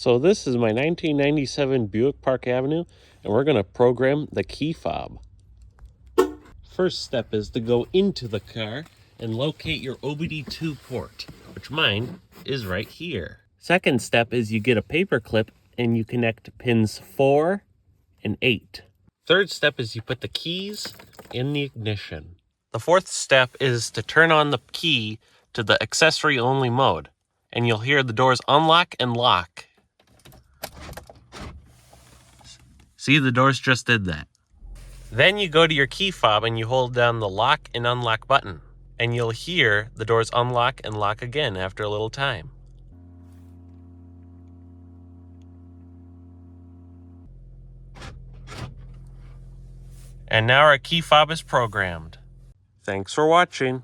So this is my 1997 Buick Park Avenue, and we're going to program the key fob. First step is to go into the car and locate your OBD2 port, which mine is right here. Second step is you get a paper clip and you connect pins 4 and 8. Third step is you put the keys in the ignition. The fourth step is to turn on the key to the accessory only mode, and you'll hear the doors unlock and lock. See, the doors just did that. Then you go to your key fob and you hold down the lock and unlock button, and you'll hear the doors unlock and lock again after a little time. And now our key fob is programmed. Thanks for watching.